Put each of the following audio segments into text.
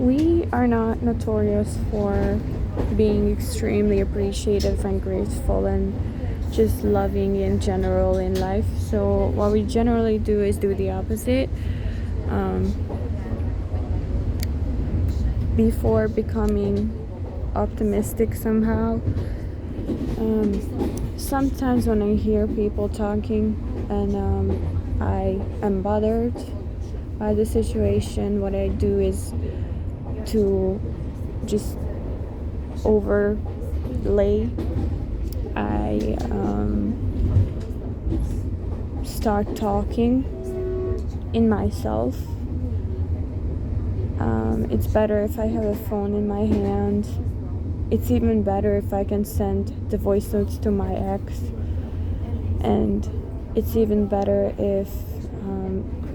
We are not notorious for being extremely appreciative and grateful and just loving in general in life. So, what we generally do is do the opposite. Um, Before becoming optimistic somehow, sometimes when I hear people talking and I am bothered by the situation, what I do is to just overlay. I start talking in myself. It's better if I have a phone in my hand. It's even better if I can send the voice notes to my ex. And it's even better if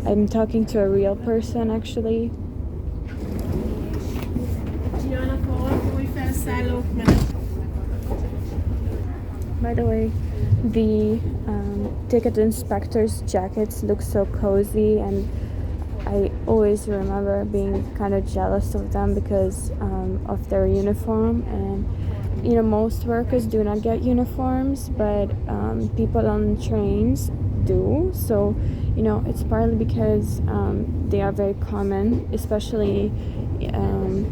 I'm talking to a real person actually. By the way, the ticket inspector's jackets look so cozy, and I always remember being kind of jealous of them because of their uniform. And most workers do not get uniforms, but people on trains do. So it's partly because they are very common, especially in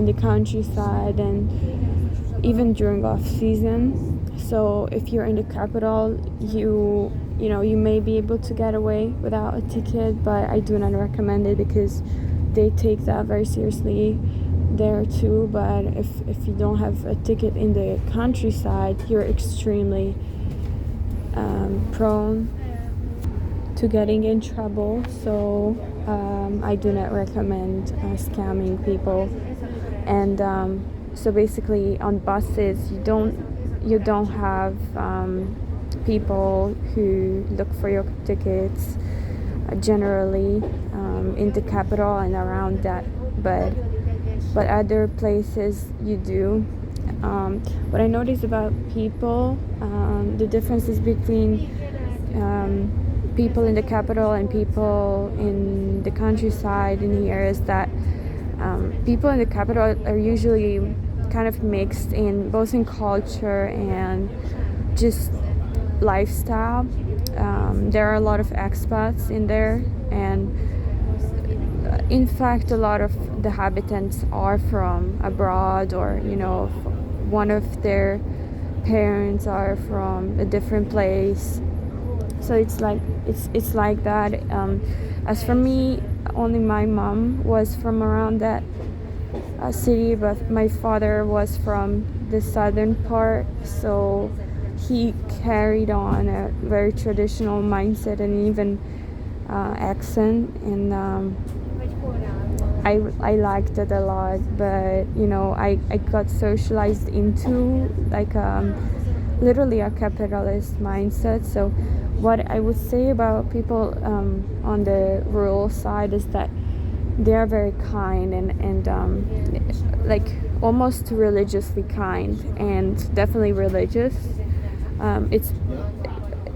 the countryside and even during off season. So if you're in the capital, you may be able to get away without a ticket, but I do not recommend it because they take that very seriously there too. But if you don't have a ticket in the countryside, you're extremely prone to getting in trouble. So I do not recommend scamming people. And so basically on buses you don't have people who look for your tickets generally in the capital and around that, but other places you do. What I notice about people, the differences between people in the capital and people in the countryside in here is that people in the capital are usually kind of mixed in both in culture and just lifestyle. There are a lot of expats in there, and in fact a lot of the habitants are from abroad, or one of their parents are from a different place. So it's like that. As for me, only my mom was from around that city, but my father was from the southern part, so he carried on a very traditional mindset and even accent, and I liked it a lot. But I got socialized into like literally a capitalist mindset. So what I would say about people on the rural side is that they are very kind and like almost religiously kind, and definitely religious.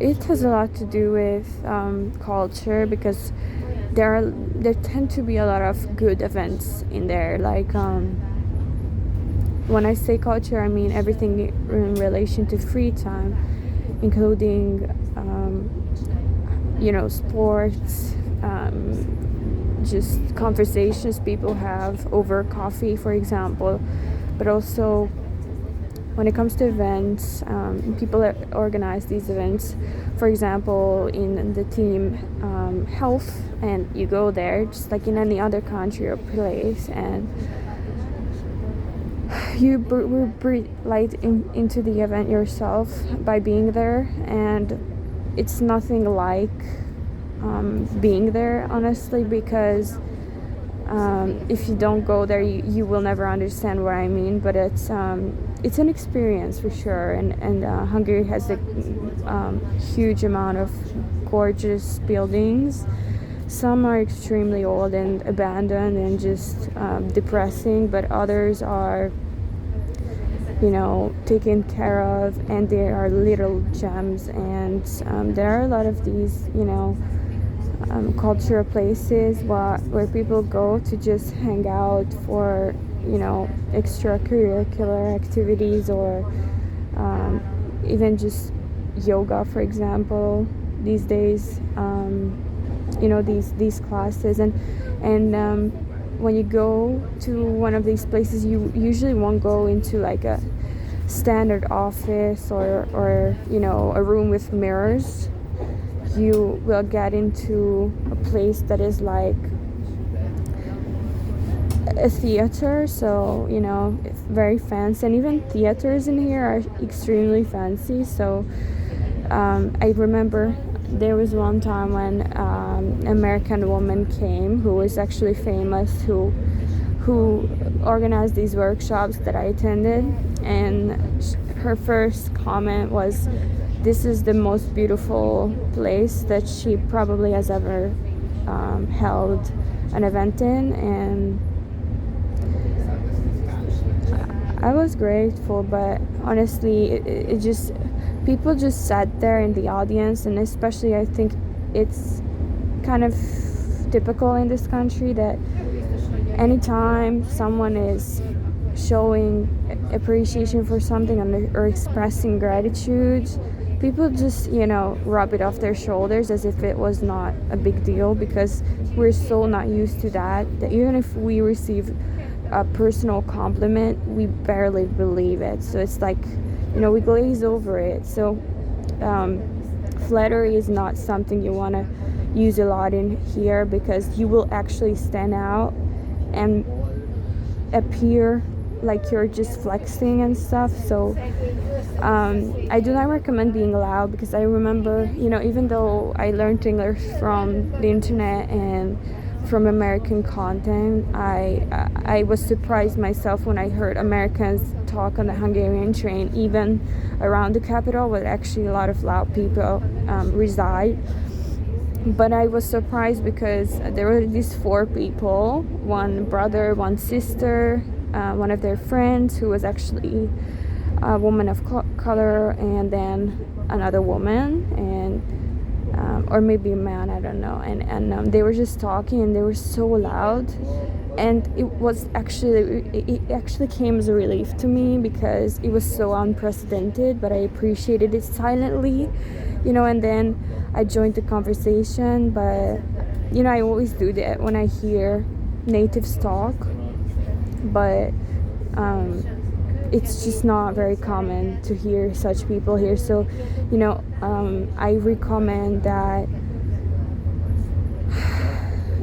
It has a lot to do with culture, because there tend to be a lot of good events in there. Like when I say culture, I mean everything in relation to free time, including sports, just conversations people have over coffee, for example. But also when it comes to events, people organize these events, for example in the team health, and you go there just like in any other country or place, and you breathe light into the event yourself by being there. And it's nothing like being there, honestly, because if you don't go there, you will never understand what I mean. But it's an experience for sure. And Hungary has a huge amount of gorgeous buildings. Some are extremely old and abandoned and just depressing, but others are taken care of, and they are little gems. And there are a lot of these cultural places where people go to just hang out for, you know, extracurricular activities, or even just yoga, for example, these days. You know, these classes, and when you go to one of these places, you usually won't go into like a standard office or you know, a room with mirrors. You will get into a place that is like a theater, so you know, it's very fancy, and even theaters in here are extremely fancy. So I remember there was one time when an American woman came who was actually famous, who organized these workshops that I attended, and her first comment was, this is the most beautiful place that she probably has ever held an event in. And I was grateful, but honestly, it just, people just sat there in the audience, and especially I think it's kind of typical in this country that anytime someone is showing appreciation for something or expressing gratitude, people just, you know, rub it off their shoulders as if it was not a big deal, because we're so not used to that even if we receive a personal compliment, we barely believe it. So it's like, you know, we glaze over it. So flattery is not something you want to use a lot in here, because you will actually stand out and appear like you're just flexing and stuff. So I do not recommend being loud, because I remember, you know, even though I learned English from the internet and from American content, I was surprised myself when I heard Americans talk on the Hungarian train, even around the capital, where actually a lot of loud people reside. But I was surprised because there were these 4 people, one brother, one sister, one of their friends who was actually a woman of color, and then another woman, and or maybe a man, I don't know. And they were just talking, and they were so loud, and it actually came as a relief to me, because it was so unprecedented, but I appreciated it silently, you know. And then I joined the conversation, but you know, I always do that when I hear natives talk, but it's just not very common to hear such people here. So, you know, I recommend that,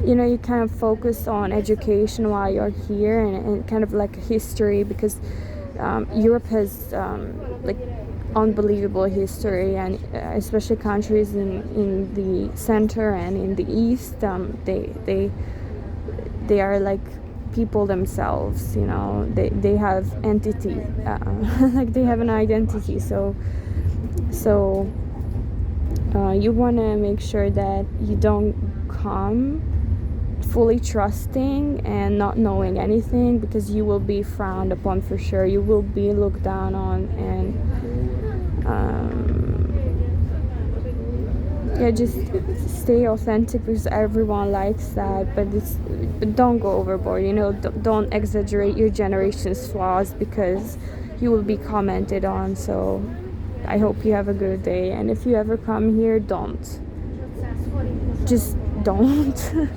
you know, you kind of focus on education while you're here, and kind of like history, because Europe has like unbelievable history, and especially countries in the center and in the east, they are like people themselves, you know. They have entity, like they have an identity. So you want to make sure that you don't come fully trusting and not knowing anything, because you will be frowned upon for sure. You will be looked down on, and yeah, just stay authentic, because everyone likes that, but don't go overboard, you know. Don't exaggerate your generation's flaws, because you will be commented on. So I hope you have a good day, and if you ever come here, just don't